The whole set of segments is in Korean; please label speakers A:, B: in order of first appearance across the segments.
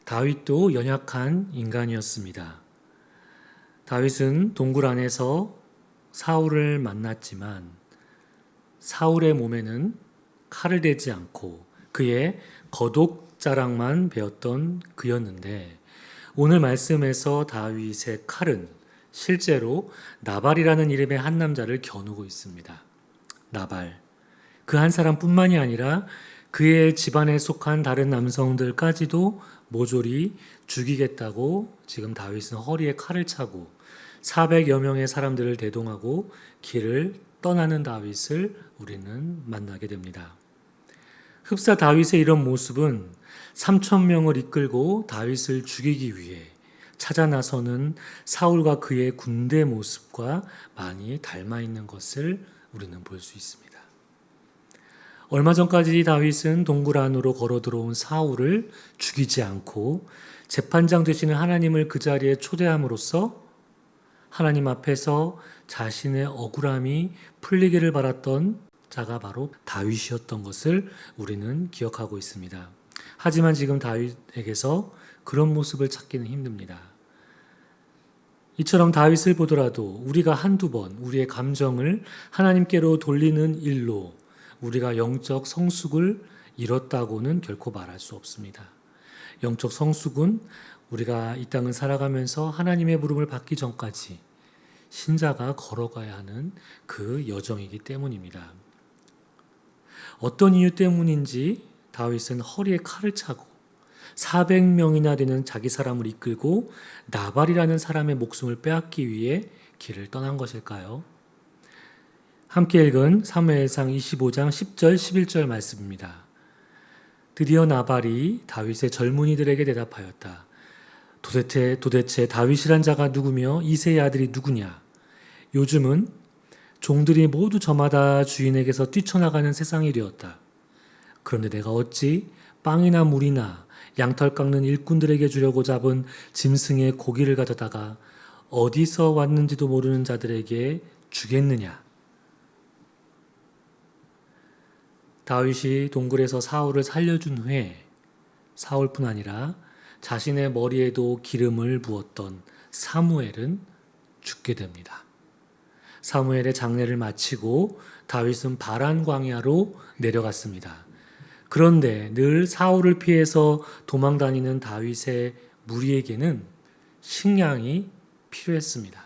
A: 다윗도 연약한 인간이었습니다. 다윗은 동굴 안에서 사울을 만났지만 사울의 몸에는 칼을 대지 않고 그의 거독자랑만 배웠던 그였는데 오늘 말씀에서 다윗의 칼은 실제로 나발이라는 이름의 한 남자를 겨누고 있습니다. 나발. 그 한 사람뿐만이 아니라 그의 집안에 속한 다른 남성들까지도 모조리 죽이겠다고 지금 다윗은 허리에 칼을 차고 400여 명의 사람들을 대동하고 길을 떠나는 다윗을 우리는 만나게 됩니다. 흡사 다윗의 이런 모습은 3,000명을 이끌고 다윗을 죽이기 위해 찾아 나서는 사울과 그의 군대 모습과 많이 닮아 있는 것을 우리는 볼 수 있습니다. 얼마 전까지 다윗은 동굴 안으로 걸어 들어온 사울을 죽이지 않고 재판장 되시는 하나님을 그 자리에 초대함으로써 하나님 앞에서 자신의 억울함이 풀리기를 바랐던 자가 바로 다윗이었던 것을 우리는 기억하고 있습니다. 하지만 지금 다윗에게서 그런 모습을 찾기는 힘듭니다. 이처럼 다윗을 보더라도 우리가 한두 번 우리의 감정을 하나님께로 돌리는 일로 우리가 영적 성숙을 이뤘다고는 결코 말할 수 없습니다. 영적 성숙은 우리가 이 땅을 살아가면서 하나님의 부름을 받기 전까지 신자가 걸어가야 하는 그 여정이기 때문입니다. 어떤 이유 때문인지 다윗은 허리에 칼을 차고 400명이나 되는 자기 사람을 이끌고 나발이라는 사람의 목숨을 빼앗기 위해 길을 떠난 것일까요? 함께 읽은 사무엘상 25장 10절 11절 말씀입니다. 드디어 나발이 다윗의 젊은이들에게 대답하였다. 도대체 다윗이란 자가 누구며 이새의 아들이 누구냐? 요즘은 종들이 모두 저마다 주인에게서 뛰쳐나가는 세상이 되었다. 그런데 내가 어찌 빵이나 물이나 양털 깎는 일꾼들에게 주려고 잡은 짐승의 고기를 가져다가 어디서 왔는지도 모르는 자들에게 주겠느냐? 다윗이 동굴에서 사울을 살려준 후에 사울뿐 아니라 자신의 머리에도 기름을 부었던 사무엘은 죽게 됩니다. 사무엘의 장례를 마치고 다윗은 바란 광야로 내려갔습니다. 그런데 늘 사울을 피해서 도망다니는 다윗의 무리에게는 식량이 필요했습니다.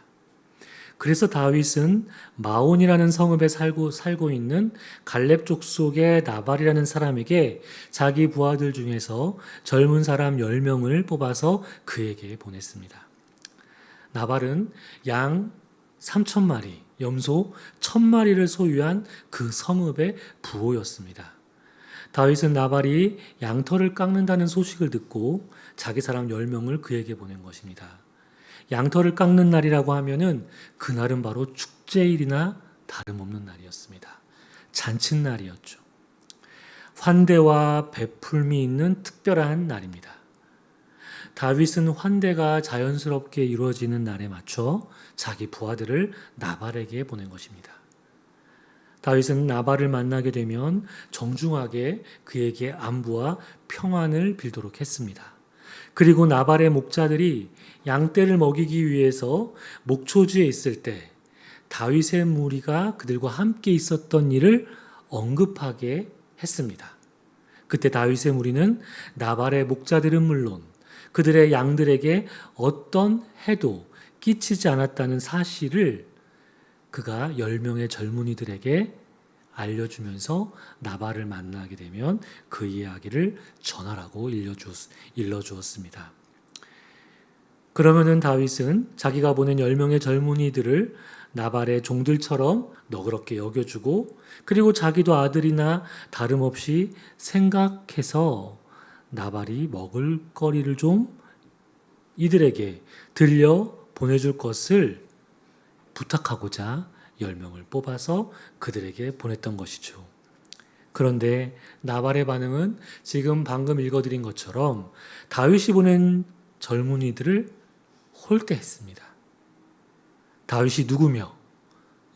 A: 그래서 다윗은 마온이라는 성읍에 살고 있는 갈렙 족속의 나발이라는 사람에게 자기 부하들 중에서 젊은 사람 10명을 뽑아서 그에게 보냈습니다. 나발은 양 3,000마리, 염소 1,000마리를 소유한 그 성읍의 부호였습니다. 다윗은 나발이 양털을 깎는다는 소식을 듣고 자기 사람 10명을 그에게 보낸 것입니다. 양털을 깎는 날이라고 하면은 그날은 바로 축제일이나 다름없는 날이었습니다. 잔칫날이었죠. 환대와 베풀미 있는 특별한 날입니다. 다윗은 환대가 자연스럽게 이루어지는 날에 맞춰 자기 부하들을 나발에게 보낸 것입니다. 다윗은 나발을 만나게 되면 정중하게 그에게 안부와 평안을 빌도록 했습니다. 그리고 나발의 목자들이 양떼를 먹이기 위해서 목초지에 있을 때 다윗의 무리가 그들과 함께 있었던 일을 언급하게 했습니다. 그때 다윗의 무리는 나발의 목자들은 물론 그들의 양들에게 어떤 해도 끼치지 않았다는 사실을 그가 10명의 젊은이들에게 알려주면서 나발을 만나게 되면 그 이야기를 전하라고 일러주었습니다. 그러면은 다윗은 자기가 보낸 10명의 젊은이들을 나발의 종들처럼 너그럽게 여겨주고 그리고 자기도 아들이나 다름없이 생각해서 나발이 먹을 거리를 좀 이들에게 들려 보내줄 것을 부탁하고자 10명을 뽑아서 그들에게 보냈던 것이죠. 그런데 나발의 반응은 지금 방금 읽어드린 것처럼 다윗이 보낸 젊은이들을 홀대했습니다. 다윗이 누구며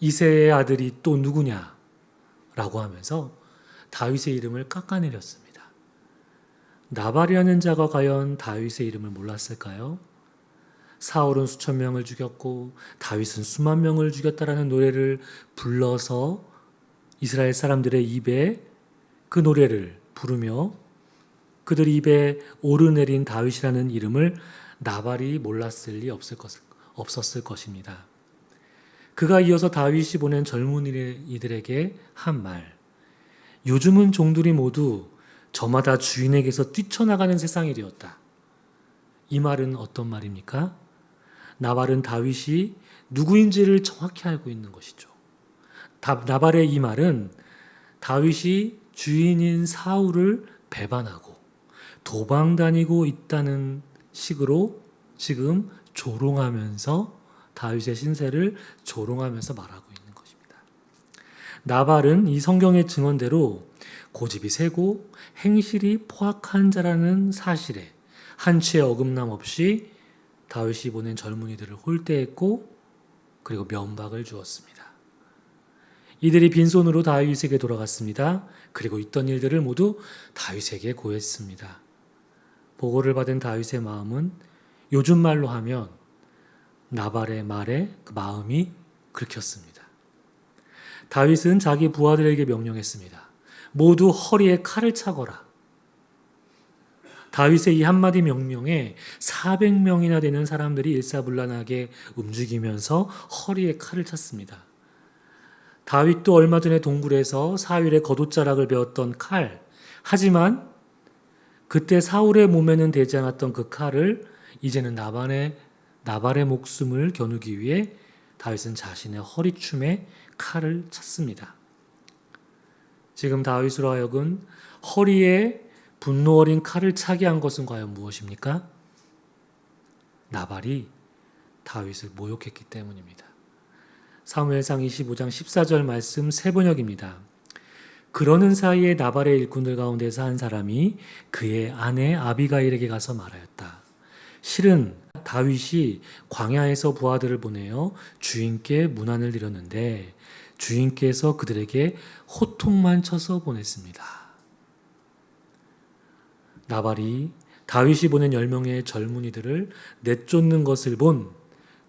A: 이새의 아들이 또 누구냐? 라고 하면서 다윗의 이름을 깎아내렸습니다. 나발이라는 자가 과연 다윗의 이름을 몰랐을까요? 사울은 수천 명을 죽였고 다윗은 수만 명을 죽였다라는 노래를 불러서 이스라엘 사람들의 입에 그 노래를 부르며 그들 입에 오르내린 다윗이라는 이름을 나발이 몰랐을 리 없었을 것입니다. 그가 이어서 다윗이 보낸 젊은이들에게 한 말, 요즘은 종들이 모두 저마다 주인에게서 뛰쳐나가는 세상이 되었다. 이 말은 어떤 말입니까? 나발은 다윗이 누구인지를 정확히 알고 있는 것이죠. 나발의 이 말은 다윗이 주인인 사울을 배반하고 도망 다니고 있다는 식으로 지금 조롱하면서 다윗의 신세를 조롱하면서 말하고 있는 것입니다. 나발은 이 성경의 증언대로 고집이 세고 행실이 포악한 자라는 사실에 한치의 어긋남 없이 다윗이 보낸 젊은이들을 홀대했고 그리고 면박을 주었습니다. 이들이 빈손으로 다윗에게 돌아갔습니다. 그리고 있던 일들을 모두 다윗에게 고했습니다. 보고를 받은 다윗의 마음은 요즘 말로 하면 나발의 말에 그 마음이 긁혔습니다. 다윗은 자기 부하들에게 명령했습니다. 모두 허리에 칼을 차거라. 다윗의 이 한마디 명령에 400명이나 되는 사람들이 일사불란하게 움직이면서 허리에 칼을 찼습니다. 다윗도 얼마 전에 동굴에서 사울의 겉옷자락을 베었던 칼, 하지만 그때 사울의 몸에는 되지 않았던 그 칼을 이제는 나발의 목숨을 겨누기 위해 다윗은 자신의 허리춤에 칼을 찼습니다. 지금 다윗으로 하여금 허리에 분노 어린 칼을 차게 한 것은 과연 무엇입니까? 나발이 다윗을 모욕했기 때문입니다. 사무엘상 25장 14절 말씀 세번역입니다. 그러는 사이에 나발의 일꾼들 가운데서 한 사람이 그의 아내 아비가일에게 가서 말하였다. 실은 다윗이 광야에서 부하들을 보내어 주인께 문안을 드렸는데 주인께서 그들에게 호통만 쳐서 보냈습니다. 나발이 다윗이 보낸 10명의 젊은이들을 내쫓는 것을 본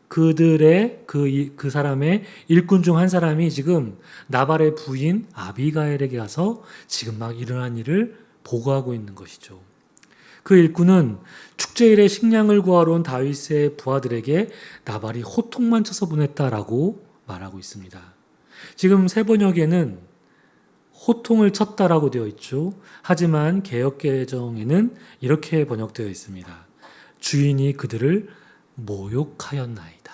A: 그들의 그 사람의 일꾼 중 한 사람이 지금 나발의 부인 아비가일에게 가서 지금 막 일어난 일을 보고하고 있는 것이죠. 그 일꾼은 축제일에 식량을 구하러 온 다윗의 부하들에게 나발이 호통만 쳐서 보냈다라고 말하고 있습니다. 지금 세 번역에는 호통을 쳤다라고 되어 있죠. 하지만 개역개정에는 이렇게 번역되어 있습니다. 주인이 그들을 모욕하였나이다.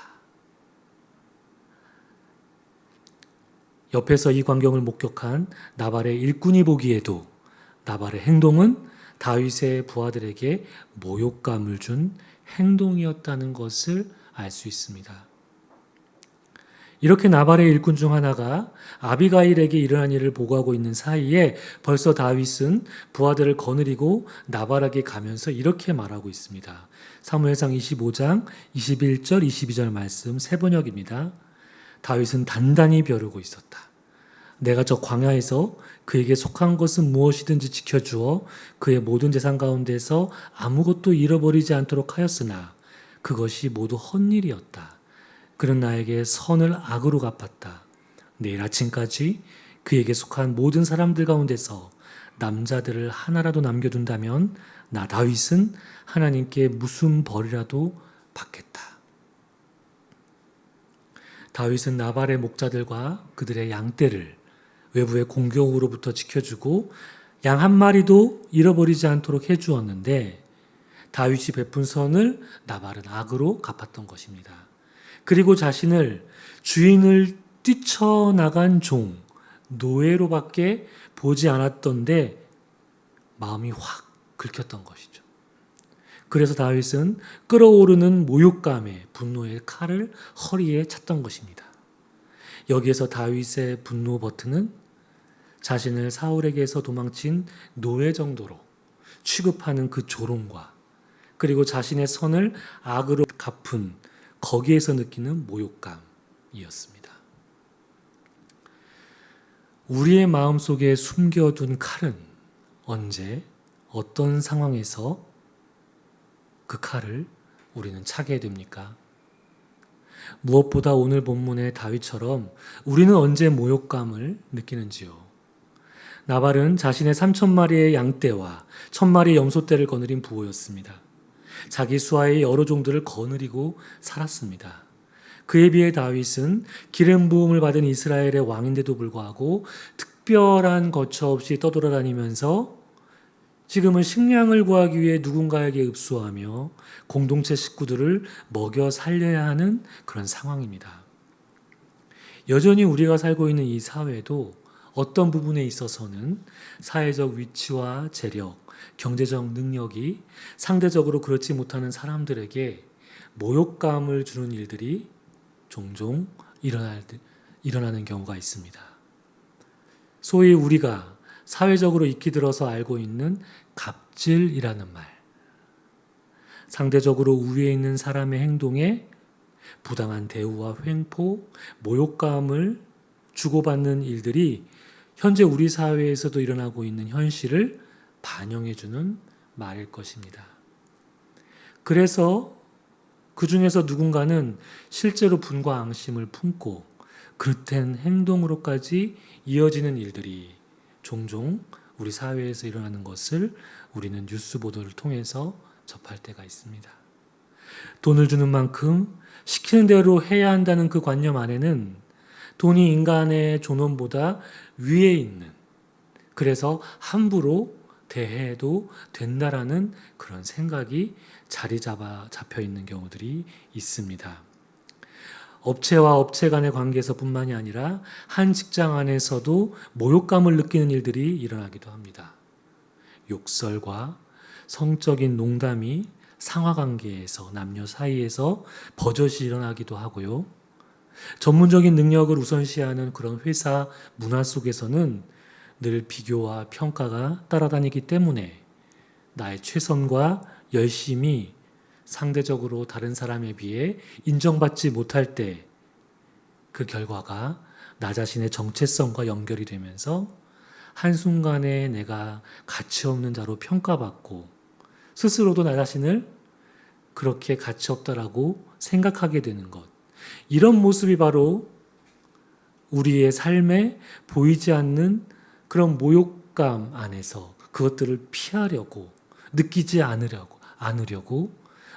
A: 옆에서 이 광경을 목격한 나발의 일꾼이 보기에도 나발의 행동은 다윗의 부하들에게 모욕감을 준 행동이었다는 것을 알 수 있습니다. 이렇게 나발의 일꾼 중 하나가 아비가일에게 일어난 일을 보고하고 있는 사이에 벌써 다윗은 부하들을 거느리고 나발에게 가면서 이렇게 말하고 있습니다. 사무엘상 25장 21절 22절 말씀 세번역입니다. 다윗은 단단히 벼르고 있었다. 내가 저 광야에서 그에게 속한 것은 무엇이든지 지켜주어 그의 모든 재산 가운데서 아무것도 잃어버리지 않도록 하였으나 그것이 모두 헛일이었다. 그는 나에게 선을 악으로 갚았다. 내일 아침까지 그에게 속한 모든 사람들 가운데서 남자들을 하나라도 남겨둔다면 나 다윗은 하나님께 무슨 벌이라도 받겠다. 다윗은 나발의 목자들과 그들의 양떼를 외부의 공격으로부터 지켜주고 양 한 마리도 잃어버리지 않도록 해주었는데 다윗이 베푼 선을 나발은 악으로 갚았던 것입니다. 그리고 자신을 주인을 뛰쳐나간 종, 노예로밖에 보지 않았던데 마음이 확 긁혔던 것이죠. 그래서 다윗은 끓어오르는 모욕감에 분노의 칼을 허리에 찼던 것입니다. 여기에서 다윗의 분노 버튼은 자신을 사울에게서 도망친 노예 정도로 취급하는 그 조롱과 그리고 자신의 선을 악으로 갚은 거기에서 느끼는 모욕감이었습니다. 우리의 마음속에 숨겨둔 칼은 언제 어떤 상황에서 그 칼을 우리는 차게 됩니까? 무엇보다 오늘 본문의 다윗처럼 우리는 언제 모욕감을 느끼는지요? 나발은 자신의 3,000마리의 양떼와 1,000마리의 염소떼를 거느린 부호였습니다. 자기 수하의 여러 종들을 거느리고 살았습니다. 그에 비해 다윗은 기름 부음을 받은 이스라엘의 왕인데도 불구하고 특별한 거처 없이 떠돌아다니면서 지금은 식량을 구하기 위해 누군가에게 읍소하며 공동체 식구들을 먹여 살려야 하는 그런 상황입니다. 여전히 우리가 살고 있는 이 사회도 어떤 부분에 있어서는 사회적 위치와 재력, 경제적 능력이 상대적으로 그렇지 못하는 사람들에게 모욕감을 주는 일들이 종종 일어나는 경우가 있습니다. 소위 우리가 사회적으로 익히 들어서 알고 있는 갑질이라는 말. 상대적으로 우위에 있는 사람의 행동에 부당한 대우와 횡포, 모욕감을 주고받는 일들이 현재 우리 사회에서도 일어나고 있는 현실을 반영해주는 말일 것입니다. 그래서 그 중에서 누군가는 실제로 분과 앙심을 품고 그릇된 행동으로까지 이어지는 일들이 종종 우리 사회에서 일어나는 것을 우리는 뉴스 보도를 통해서 접할 때가 있습니다. 돈을 주는 만큼 시키는 대로 해야 한다는 그 관념 안에는 돈이 인간의 존엄보다 위에 있는, 그래서 함부로 대해도 된다라는 그런 생각이 잡혀 있는 경우들이 있습니다. 업체와 업체 간의 관계에서뿐만이 아니라 한 직장 안에서도 모욕감을 느끼는 일들이 일어나기도 합니다. 욕설과 성적인 농담이 상하관계에서 남녀 사이에서 버젓이 일어나기도 하고요. 전문적인 능력을 우선시하는 그런 회사 문화 속에서는 늘 비교와 평가가 따라다니기 때문에 나의 최선과 열심이 상대적으로 다른 사람에 비해 인정받지 못할 때 그 결과가 나 자신의 정체성과 연결이 되면서 한순간에 내가 가치 없는 자로 평가받고 스스로도 나 자신을 그렇게 가치 없다라고 생각하게 되는 것. 이런 모습이 바로 우리의 삶에 보이지 않는 그런 모욕감 안에서 그것들을 피하려고 느끼지 않으려고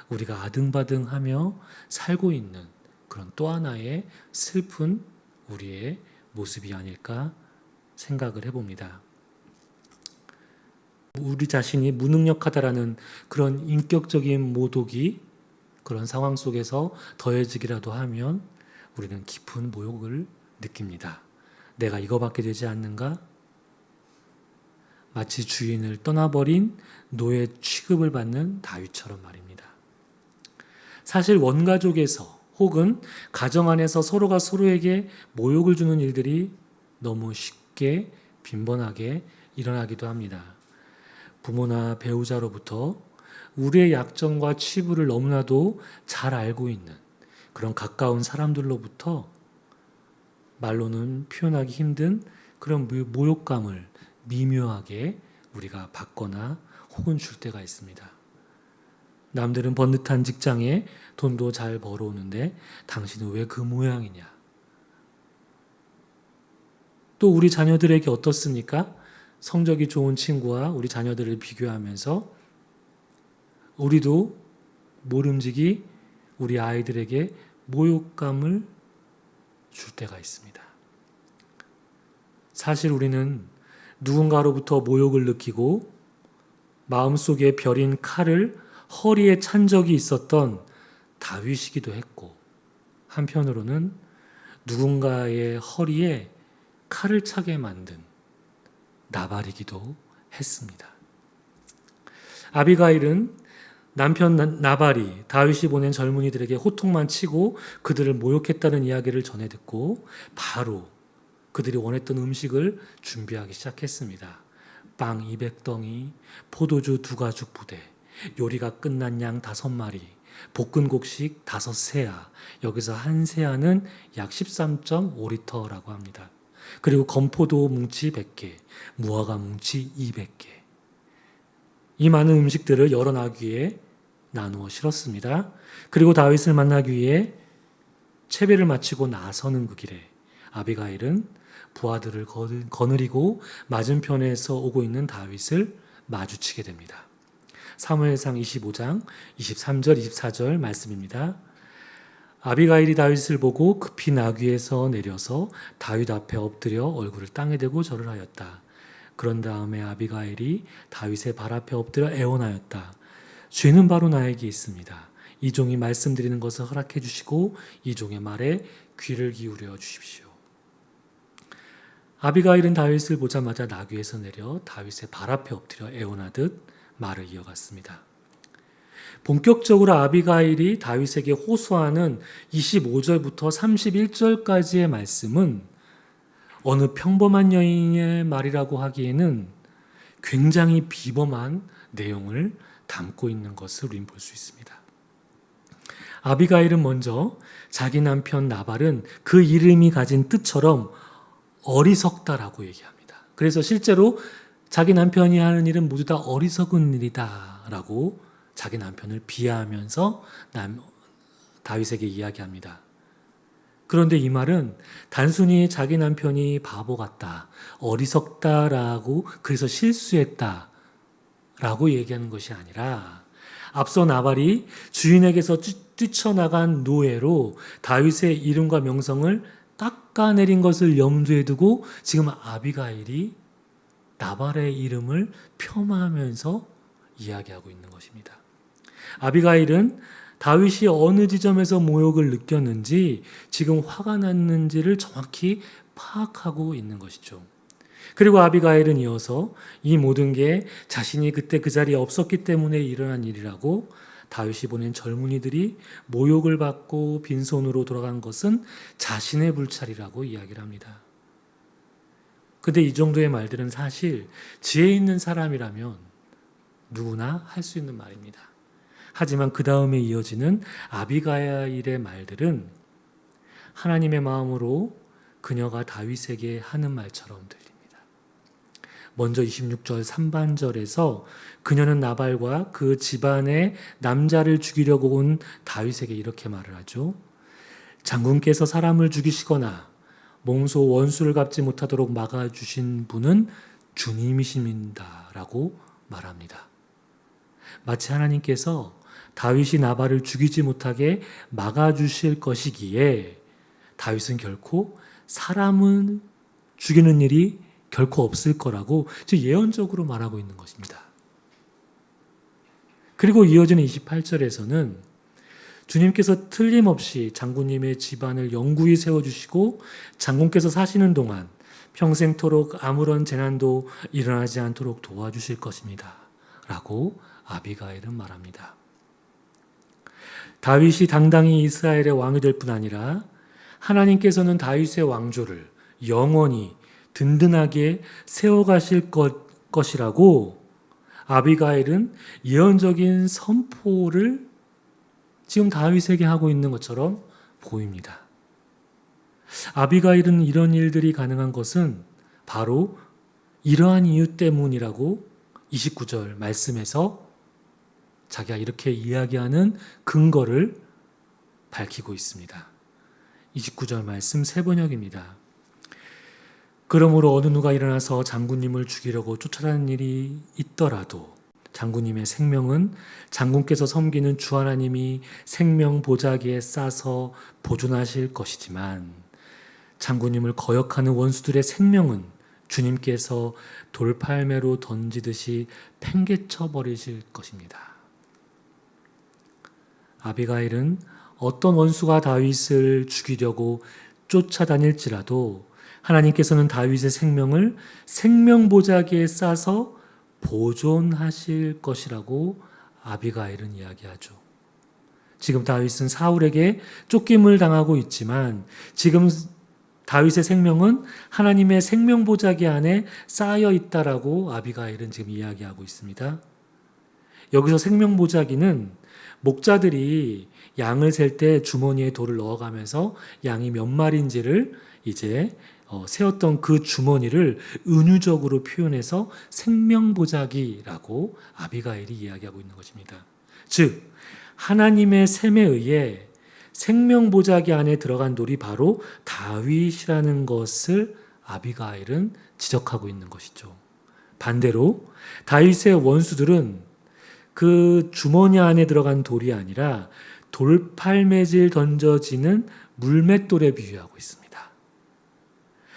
A: 우리가 아등바등하며 살고 있는 그런 또 하나의 슬픈 우리의 모습이 아닐까 생각을 해봅니다. 우리 자신이 무능력하다라는 그런 인격적인 모독이 그런 상황 속에서 더해지기라도 하면 우리는 깊은 모욕을 느낍니다. 내가 이거밖에 되지 않는가? 마치 주인을 떠나버린 노예 취급을 받는 다윗처럼 말입니다. 사실 원가족에서 혹은 가정 안에서 서로가 서로에게 모욕을 주는 일들이 너무 쉽게 빈번하게 일어나기도 합니다. 부모나 배우자로부터 우리의 약점과 치부를 너무나도 잘 알고 있는 그런 가까운 사람들로부터 말로는 표현하기 힘든 그런 모욕감을 미묘하게 우리가 받거나 혹은 줄 때가 있습니다. 남들은 번듯한 직장에 돈도 잘 벌어오는데 당신은 왜 그 모양이냐? 또 우리 자녀들에게 어떻습니까? 성적이 좋은 친구와 우리 자녀들을 비교하면서 우리도 모름지기 우리 아이들에게 모욕감을 줄 때가 있습니다. 사실 우리는 누군가로부터 모욕을 느끼고 마음속에 벼린 칼을 허리에 찬 적이 있었던 다윗이기도 했고, 한편으로는 누군가의 허리에 칼을 차게 만든 나발이기도 했습니다. 아비가일은 남편 나발이 다윗이 보낸 젊은이들에게 호통만 치고 그들을 모욕했다는 이야기를 전해 듣고 바로 그들이 원했던 음식을 준비하기 시작했습니다. 빵 200덩이, 포도주 2가죽 부대, 요리가 끝난 양 5마리, 볶은 곡식 5세아, 여기서 한 세아는 약 13.5리터라고 합니다. 그리고 건포도 뭉치 100개, 무화과 뭉치 200개. 이 많은 음식들을 여러 나귀에 나누어 실었습니다. 그리고 다윗을 만나기 위해 채배를 마치고 나서는 그 길에 아비가일은 부하들을 거느리고 맞은편에서 오고 있는 다윗을 마주치게 됩니다. 사무엘상 25장 23절 24절 말씀입니다. 아비가일이 다윗을 보고 급히 나귀에서 내려서 다윗 앞에 엎드려 얼굴을 땅에 대고 절을 하였다. 그런 다음에 아비가일이 다윗의 발 앞에 엎드려 애원하였다. 죄는 바로 나에게 있습니다. 이 종이 말씀드리는 것을 허락해 주시고 이 종의 말에 귀를 기울여 주십시오. 아비가일은 다윗을 보자마자 나귀에서 내려 다윗의 발 앞에 엎드려 애원하듯 말을 이어갔습니다. 본격적으로 아비가일이 다윗에게 호소하는 25절부터 31절까지의 말씀은 어느 평범한 여인의 말이라고 하기에는 굉장히 비범한 내용을 담고 있는 것을 우리는 볼 수 있습니다. 아비가일은 먼저 자기 남편 나발은 그 이름이 가진 뜻처럼 어리석다라고 얘기합니다. 그래서 실제로 자기 남편이 하는 일은 모두 다 어리석은 일이다라고 자기 남편을 비하하면서 다윗에게 이야기합니다. 그런데 이 말은 단순히 자기 남편이 바보 같다, 어리석다라고 그래서 실수했다라고 얘기하는 것이 아니라 앞서 나발이 주인에게서 뛰쳐나간 노예로 다윗의 이름과 명성을 깎아내린 것을 염두에 두고 지금 아비가일이 나발의 이름을 폄하하면서 이야기하고 있는 것입니다. 아비가일은 다윗이 어느 지점에서 모욕을 느꼈는지 지금 화가 났는지를 정확히 파악하고 있는 것이죠. 그리고 아비가일은 이어서 이 모든 게 자신이 그때 그 자리에 없었기 때문에 일어난 일이라고 다윗이 보낸 젊은이들이 모욕을 받고 빈손으로 돌아간 것은 자신의 불찰이라고 이야기를 합니다. 근데 이 정도의 말들은 사실 지혜 있는 사람이라면 누구나 할 수 있는 말입니다. 하지만 그 다음에 이어지는 아비가일의 말들은 하나님의 마음으로 그녀가 다윗에게 하는 말처럼 들립니다. 먼저 26절 3반절에서 그녀는 나발과 그 집안의 남자를 죽이려고 온 다윗에게 이렇게 말을 하죠. 장군께서 사람을 죽이시거나 몸소 원수를 갚지 못하도록 막아주신 분은 주님이십니다 라고 말합니다. 마치 하나님께서 다윗이 나발을 죽이지 못하게 막아주실 것이기에 다윗은 결코 사람을 죽이는 일이 결코 없을 거라고 예언적으로 말하고 있는 것입니다. 그리고 이어지는 28절에서는 주님께서 틀림없이 장군님의 집안을 영구히 세워주시고 장군께서 사시는 동안 평생토록 아무런 재난도 일어나지 않도록 도와주실 것입니다. 라고 아비가일은 말합니다. 다윗이 당당히 이스라엘의 왕이 될 뿐 아니라 하나님께서는 다윗의 왕조를 영원히 든든하게 세워가실 것이라고 아비가일은 예언적인 선포를 지금 다윗에게 하고 있는 것처럼 보입니다. 아비가일은 이런 일들이 가능한 것은 바로 이러한 이유 때문이라고 29절 말씀에서 자기가 이렇게 이야기하는 근거를 밝히고 있습니다. 29절 말씀 세 번역입니다. 그러므로 어느 누가 일어나서 장군님을 죽이려고 쫓아다니는 일이 있더라도 장군님의 생명은 장군께서 섬기는 주 하나님이 생명 보자기에 싸서 보존하실 것이지만 장군님을 거역하는 원수들의 생명은 주님께서 돌팔매로 던지듯이 팽개쳐 버리실 것입니다. 아비가일은 어떤 원수가 다윗을 죽이려고 쫓아다닐지라도 하나님께서는 다윗의 생명을 생명보자기에 싸서 보존하실 것이라고 아비가일은 이야기하죠. 지금 다윗은 사울에게 쫓김을 당하고 있지만 지금 다윗의 생명은 하나님의 생명보자기 안에 쌓여 있다라고 아비가일은 지금 이야기하고 있습니다. 여기서 생명보자기는 목자들이 양을 셀 때 주머니에 돌을 넣어가면서 양이 몇 마리인지를 이제 세웠던 그 주머니를 은유적으로 표현해서 생명보자기라고 아비가일이 이야기하고 있는 것입니다. 즉 하나님의 셈에 의해 생명보자기 안에 들어간 돌이 바로 다윗이라는 것을 아비가일은 지적하고 있는 것이죠. 반대로 다윗의 원수들은 그 주머니 안에 들어간 돌이 아니라 돌팔매질 던져지는 물맷돌에 비유하고 있습니다.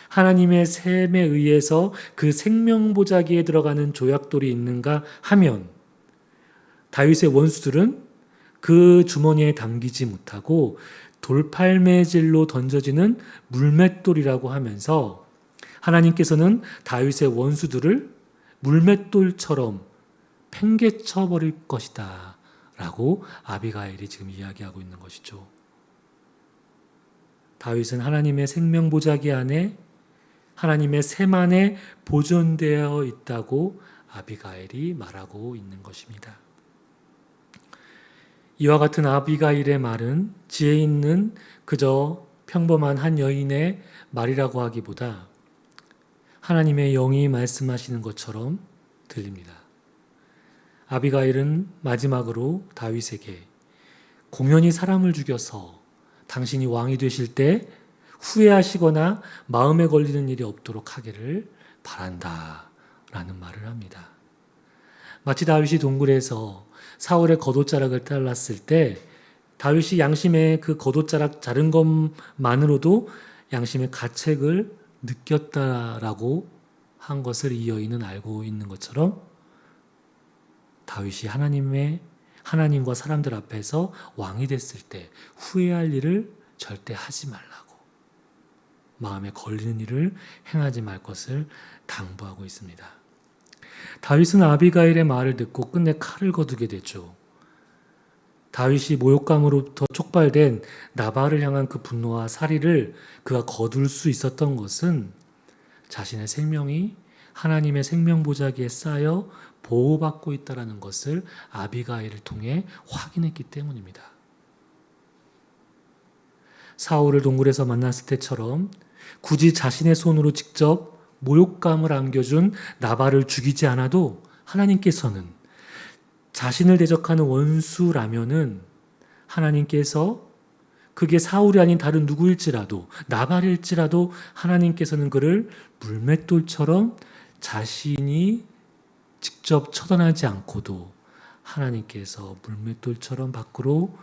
A: 하나님의 셈에 의해서 그 생명보자기에 들어가는 조약돌이 있는가 하면 다윗의 원수들은 그 주머니에 담기지 못하고 돌팔매질로 던져지는 물맷돌이라고 하면서 하나님께서는 다윗의 원수들을 물맷돌처럼 팽개쳐 버릴 것이다 라고 아비가일이 지금 이야기하고 있는 것이죠. 다윗은 하나님의 생명보자기 안에 하나님의 셈 안에 보존되어 있다고 아비가일이 말하고 있는 것입니다. 이와 같은 아비가일의 말은 지혜 있는 그저 평범한 한 여인의 말이라고 하기보다 하나님의 영이 말씀하시는 것처럼 들립니다. 아비가일은 마지막으로 다윗에게 공연히 사람을 죽여서 당신이 왕이 되실 때 후회하시거나 마음에 걸리는 일이 없도록 하기를 바란다 라는 말을 합니다. 마치 다윗이 동굴에서 사울의 겉옷자락을 잘랐을 때 다윗이 양심의 그 겉옷자락 자른 것만으로도 양심의 가책을 느꼈다라고 한 것을 이 여인은 알고 있는 것처럼 다윗이 하나님과 사람들 앞에서 왕이 됐을 때 후회할 일을 절대 하지 말라고 마음에 걸리는 일을 행하지 말 것을 당부하고 있습니다. 다윗은 아비가일의 말을 듣고 끝내 칼을 거두게 되죠. 다윗이 모욕감으로부터 촉발된 나발을 향한 그 분노와 살의를 그가 거둘 수 있었던 것은 자신의 생명이 하나님의 생명보자기에 쌓여 보호받고 있다는 것을 아비가일을 통해 확인했기 때문입니다. 사울을 동굴에서 만났을 때처럼 굳이 자신의 손으로 직접 모욕감을 안겨준 나발을 죽이지 않아도 하나님께서는 자신을 대적하는 원수라면은 하나님께서 그게 사울이 아닌 다른 누구일지라도 나발일지라도 하나님께서는 그를 물맷돌처럼 자신이 직접 처단하지 않고도 하나님께서 물맷돌처럼 밖으로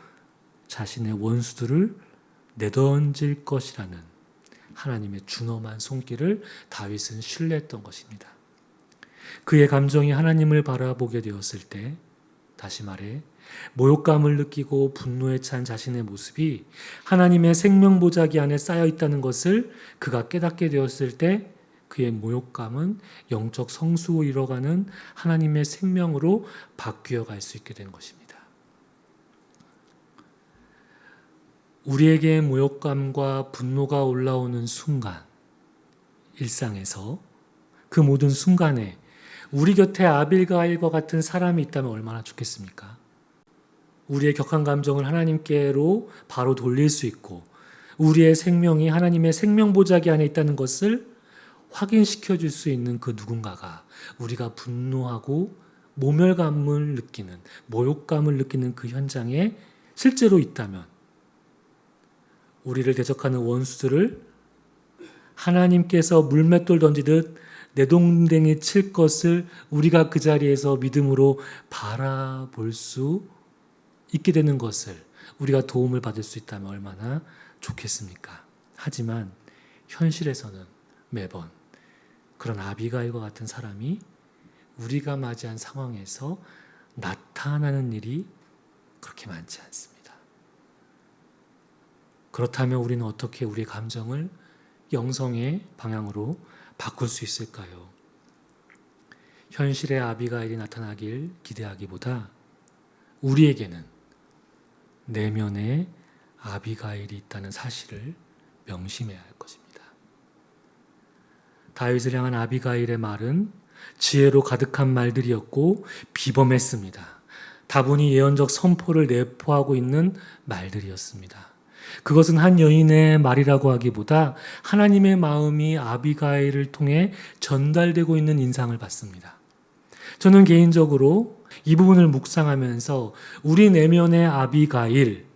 A: 자신의 원수들을 내던질 것이라는 하나님의 준엄한 손길을 다윗은 신뢰했던 것입니다. 그의 감정이 하나님을 바라보게 되었을 때 다시 말해 모욕감을 느끼고 분노에 찬 자신의 모습이 하나님의 생명보자기 안에 쌓여 있다는 것을 그가 깨닫게 되었을 때 그의 모욕감은 영적 성수로 이뤄가는 하나님의 생명으로 바뀌어 갈 수 있게 된 것입니다. 우리에게 모욕감과 분노가 올라오는 순간, 일상에서 그 모든 순간에 우리 곁에 아비가일과 같은 사람이 있다면 얼마나 좋겠습니까? 우리의 격한 감정을 하나님께로 바로 돌릴 수 있고 우리의 생명이 하나님의 생명보자기 안에 있다는 것을 확인시켜 줄 수 있는 그 누군가가 우리가 분노하고 모멸감을 느끼는, 모욕감을 느끼는 그 현장에 실제로 있다면 우리를 대적하는 원수들을 하나님께서 물맷돌 던지듯 내동댕이 칠 것을 우리가 그 자리에서 믿음으로 바라볼 수 있게 되는 것을 우리가 도움을 받을 수 있다면 얼마나 좋겠습니까? 하지만 현실에서는 매번 그런 아비가일과 같은 사람이 우리가 맞이한 상황에서 나타나는 일이 그렇게 많지 않습니다. 그렇다면 우리는 어떻게 우리의 감정을 영성의 방향으로 바꿀 수 있을까요? 현실의 아비가일이 나타나길 기대하기보다 우리에게는 내면에 아비가일이 있다는 사실을 명심해야 할 것입니다. 다윗을 향한 아비가일의 말은 지혜로 가득한 말들이었고 비범했습니다. 다분히 예언적 선포를 내포하고 있는 말들이었습니다. 그것은 한 여인의 말이라고 하기보다 하나님의 마음이 아비가일을 통해 전달되고 있는 인상을 받습니다. 저는 개인적으로 이 부분을 묵상하면서 우리 내면의 아비가일,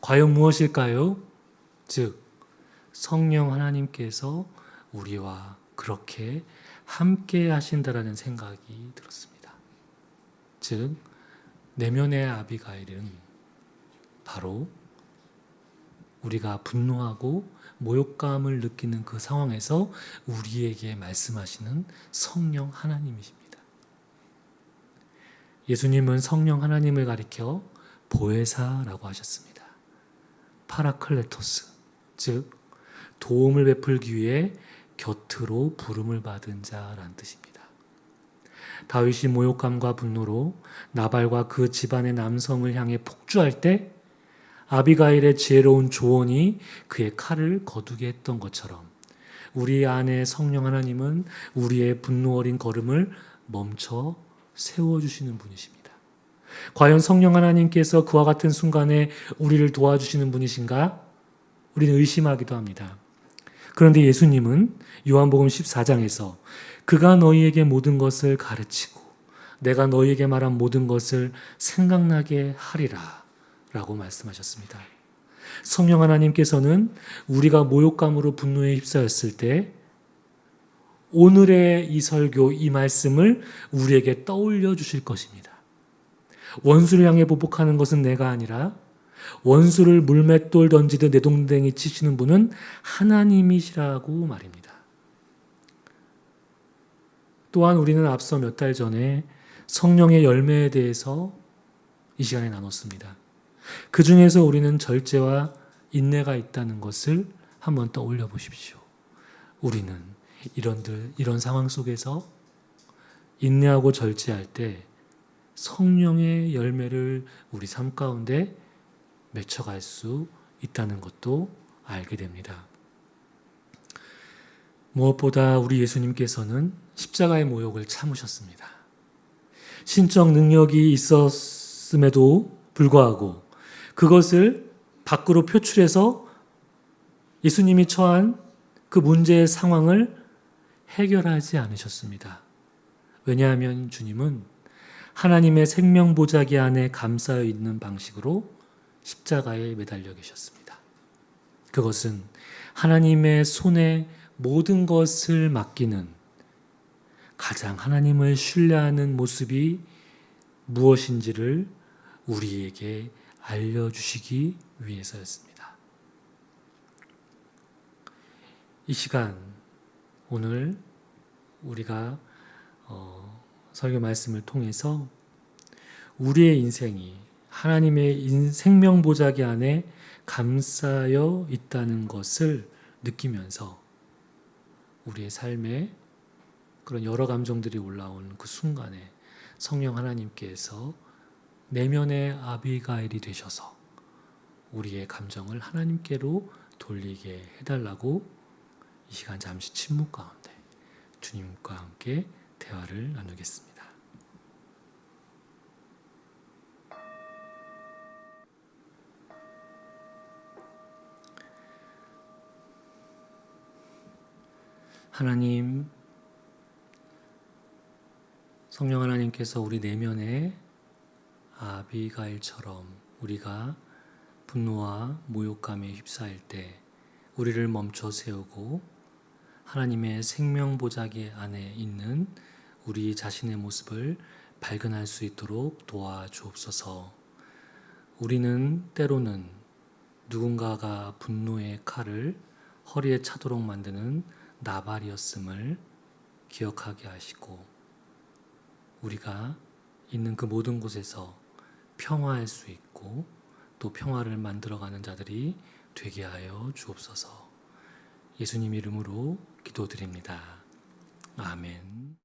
A: 과연 무엇일까요? 즉, 성령 하나님께서 우리와 그렇게 함께 하신다라는 생각이 들었습니다. 즉, 내면의 아비가일은 바로 우리가 분노하고 모욕감을 느끼는 그 상황에서 우리에게 말씀하시는 성령 하나님이십니다. 예수님은 성령 하나님을 가리켜 보혜사라고 하셨습니다. 파라클레토스, 즉 도움을 베풀기 위해 곁으로 부름을 받은 자라는 뜻입니다. 다윗이 모욕감과 분노로 나발과 그 집안의 남성을 향해 폭주할 때 아비가일의 지혜로운 조언이 그의 칼을 거두게 했던 것처럼 우리 안에 성령 하나님은 우리의 분노 어린 걸음을 멈춰 세워주시는 분이십니다. 과연 성령 하나님께서 그와 같은 순간에 우리를 도와주시는 분이신가? 우리는 의심하기도 합니다. 그런데 예수님은 요한복음 14장에서 그가 너희에게 모든 것을 가르치고 내가 너희에게 말한 모든 것을 생각나게 하리라 라고 말씀하셨습니다. 성령 하나님께서는 우리가 모욕감으로 분노에 휩싸였을 때 오늘의 이 설교, 이 말씀을 우리에게 떠올려 주실 것입니다. 원수를 향해 보복하는 것은 내가 아니라 원수를 물맷돌 던지듯 내동댕이 치시는 분은 하나님이시라고 말입니다. 또한 우리는 앞서 몇 달 전에 성령의 열매에 대해서 이 시간에 나눴습니다. 그 중에서 우리는 절제와 인내가 있다는 것을 한번 떠올려 보십시오. 우리는 이런 상황 속에서 인내하고 절제할 때 성령의 열매를 우리 삶 가운데 맺혀갈 수 있다는 것도 알게 됩니다. 무엇보다 우리 예수님께서는 십자가의 모욕을 참으셨습니다. 신적 능력이 있었음에도 불구하고 그것을 밖으로 표출해서 예수님이 처한 그 문제의 상황을 해결하지 않으셨습니다. 왜냐하면 주님은 하나님의 생명보자기 안에 감싸여 있는 방식으로 십자가에 매달려 계셨습니다. 그것은 하나님의 손에 모든 것을 맡기는 가장 하나님을 신뢰하는 모습이 무엇인지를 우리에게 알려주시기 위해서였습니다. 이 시간 오늘 우리가 설교 말씀을 통해서 우리의 인생이 하나님의 생명보자기 안에 감싸여 있다는 것을 느끼면서 우리의 삶에 그런 여러 감정들이 올라온 그 순간에 성령 하나님께서 내면의 아비가일이 되셔서 우리의 감정을 하나님께로 돌리게 해달라고 이 시간 잠시 침묵 가운데 주님과 함께 대화를 나누겠습니다. 하나님, 성령 하나님께서 우리 내면에 아비가일처럼 우리가 분노와 모욕감에 휩싸일 때 우리를 멈춰 세우고 하나님의 생명보자기 안에 있는 우리 자신의 모습을 발견할 수 있도록 도와주옵소서. 우리는 때로는 누군가가 분노의 칼을 허리에 차도록 만드는 나발이었음을 기억하게 하시고 우리가 있는 그 모든 곳에서 평화할 수 있고 또 평화를 만들어가는 자들이 되게 하여 주옵소서. 예수님 이름으로 기도드립니다. 아멘.